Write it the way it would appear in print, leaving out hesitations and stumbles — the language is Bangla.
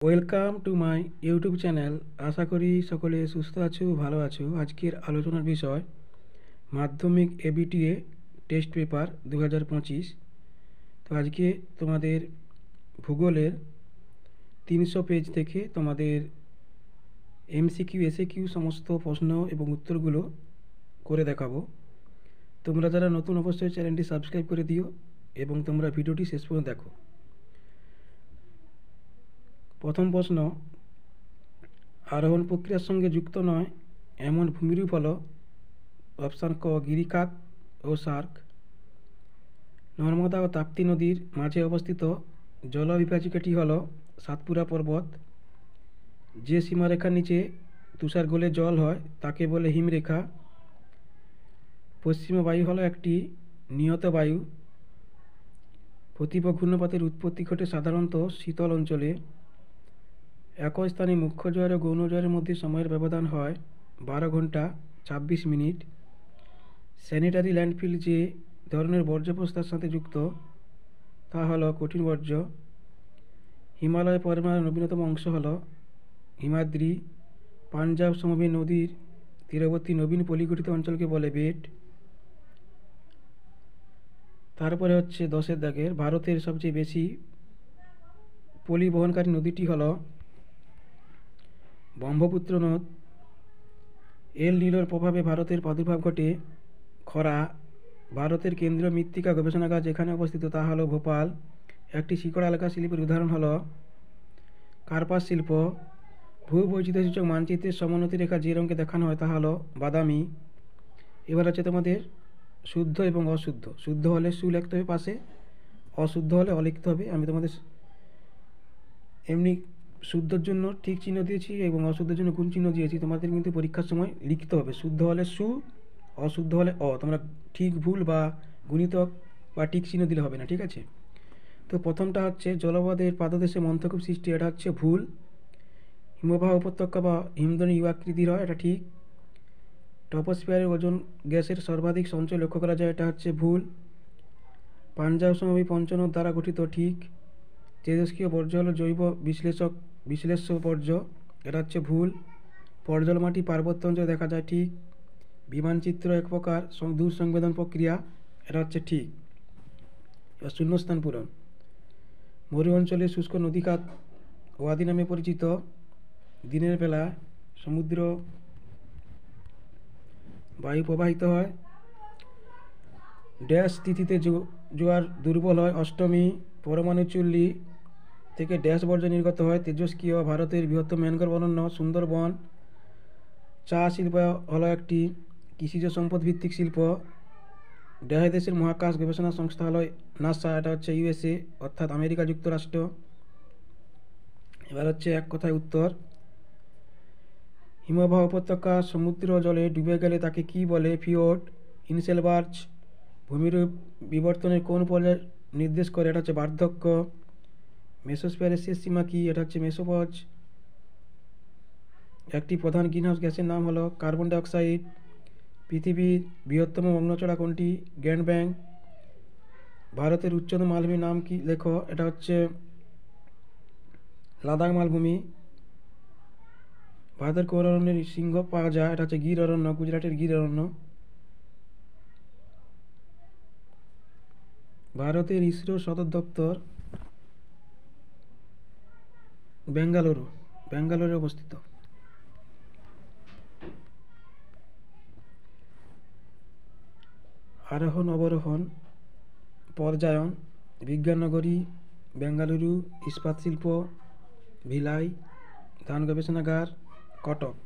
Welcome to my YouTube channel. আশা করি সকলে সুস্থ আছো, ভালো আছো। আজকের আলোচনার বিষয় মাধ্যমিক এবিটিএ টেস্ট পেপার 2025। তো আজকে তোমাদের ভূগোলের 300 পেজ থেকে তোমাদের এমসিকিউ এসএকিউ সমস্ত প্রশ্ন এবং উত্তরগুলো করে দেখাবো। তোমরা যারা নতুন অবশ্যই চ্যানেলটি সাবস্ক্রাইব করে দিও এবং তোমরা ভিডিওটি শেষ পর্যন্ত দেখো। প্রথম প্রশ্ন, আরোহণ প্রক্রিয়ার সঙ্গে যুক্ত নয় এমন ভূমিরূপ হল অপশান ক গিরিখাত ও সার্ক। নর্মদা ও তাপ্তি নদীর মাঝে অবস্থিত জলবিভাজিকাটি হল সাতপুরা পর্বত। যে সীমারেখার নিচে তুষার গলে জল হয় তাকে বলে হিমরেখা। পশ্চিমা বায়ু হলো একটি নিয়ত বায়ু। প্রতিপ ঘূর্ণপাতের উৎপত্তি ঘটে সাধারণত শীতল অঞ্চলে। একই স্থানে মুখ্য জোয়ার ও গৌণ জোয়ারের মধ্যে সময়ের ব্যবধান হয় 12 ঘন্টা 26 মিনিট। স্যানিটারি ল্যান্ডফিল যে ধরনের বর্জ্য প্রস্তার সাথে যুক্ত তা হলো কঠিন বর্জ্য। হিমালয় পর্বতমালার নবীনতম অংশ হলো হিমাদ্রি। পাঞ্জাব সমভূমি নদীর তীরবর্তী নবীন পলিগঠিত অঞ্চলকে বলে বেট। তারপরে হচ্ছে 10-এর দাগের, ভারতের সবচেয়ে বেশি পলি বহনকারী নদীটি হলো ব্রহ্মপুত্র নদ। এল নিনোর প্রভাবে ভারতের প্রাদুর্ভাব ঘটে। খরা। ভারতের কেন্দ্রীয় মৃত্তিকা গবেষণাগার যেখানে অবস্থিত তা হলো ভোপাল। একটি শিকড় এলাকা শিল্পের উদাহরণ হলো কার্পাস শিল্প। ভূবৈচিত্র্যসূচক মানচিত্রের সমোন্নতি রেখা যে রঙকে দেখানো হয় তা হলো বাদামি। এবার হচ্ছে তোমাদের শুদ্ধ এবং অশুদ্ধ। শুদ্ধ হলে সু লিখতে হবে পাশে, অশুদ্ধ হলে অ লিখতে হবে। আমি তোমাদের এমনি শুদ্ধর জন্য ঠিক চিহ্ন দিয়েছি এবং অশুদ্ধের জন্য গুণ চিহ্ন দিয়েছি। তোমাদের কিন্তু পরীক্ষার সময় লিখতে হবে। শুদ্ধ হলে সু, অশুদ্ধ হলে অ। তোমরা ঠিক ভুল বা গুণিতক বা টিক চিহ্ন দিলে হবে না, ঠিক আছে? তো প্রথমটা হচ্ছে জলপথের পাদদেশে মন্থকূপ সৃষ্টি, এটা হচ্ছে ভুল। হিমবাহ উপত্যকা বা হিমদ্রোণী ইউ আকৃতির হয়, এটা ঠিক। ট্রপোস্ফিয়ারের ওজোন গ্যাসের সর্বাধিক সঞ্চয় লক্ষ্য করা যায়, এটা হচ্ছে ভুল। পাঞ্জাব সমভূমি পঞ্চনদ দ্বারা গঠিত, ঠিক। তেজস্ক্রিয় বর্জ্য হলো জৈব বিশ্লেষ্য বর্জ্য, এটা হচ্ছে ভুল। পর্জল মাটি পার্বত্য অঞ্চলে দেখা যায়, ঠিক। বিমানচিত্র এক প্রকার দূর সংবেদন প্রক্রিয়া, এটা হচ্ছে ঠিক। এবার শূন্যস্থান পূরণ। মরু অঞ্চলে শুষ্ক নদীখাত ওয়াদি নামে পরিচিত। দিনের বেলা সমুদ্র বায়ু প্রবাহিত হয়। ড্যাশ তিথিতে জোয়ার দুর্বল হয় অষ্টমী। পরমাণু চুল্লি থেকে ড্যাশ বর্জ্য নির্গত হয় তেজস্ক্রিয়। ভারতের বৃহত্তম ম্যানগ্রোভ অরণ্য সুন্দরবন। চা শিল্প হলো একটি কৃষিজ সম্পদ ভিত্তিক শিল্প। ড্যাশ দেশের মহাকাশ গবেষণা সংস্থা হলো নাসা, এটা হচ্ছে ইউএসএ অর্থাৎ আমেরিকা যুক্তরাষ্ট্র। এবার হচ্ছে এক কথায় উত্তর। হিমবাহ উপত্যকা সমুদ্র জলে ডুবে গেলে তাকে কি বলে? ফিওর্ড। ইনসেলবার্চ ভূমিরূপ বিবর্তনের কোন পর্যায় নির্দেশ করে? এটা হচ্ছে বার্ধক্য। মেসোস্ফিয়ারের শেষ সীমা কি? এটা হচ্ছে মেসোপজ। একটি প্রধান গ্রিনহাউস গ্যাসের নাম হলো কার্বন ডাইঅক্সাইড। পৃথিবীর বৃহত্তম অগ্ন্যচড়া কোনটি? Grand bank. ভারতের উচ্চতম মালভূমির নাম কি? লেখো। এটা হচ্ছে লাদাখ মালভূমি। ভারতের কোন অরণ্যের সিংহ পাওয়া যায়? এটা হচ্ছে গির অরণ্য, গুজরাটের গির অরণ্য। ভারতের ইসরোর সদর দপ্তর ব্যাঙ্গালোরে অবস্থিত। আরোহণ অবরোহণ পর্যায়ন বিজ্ঞাননগরী, বেঙ্গালুরু। ইস্পাত শিল্প ভিলাই। ধান গবেষণাগার কটক।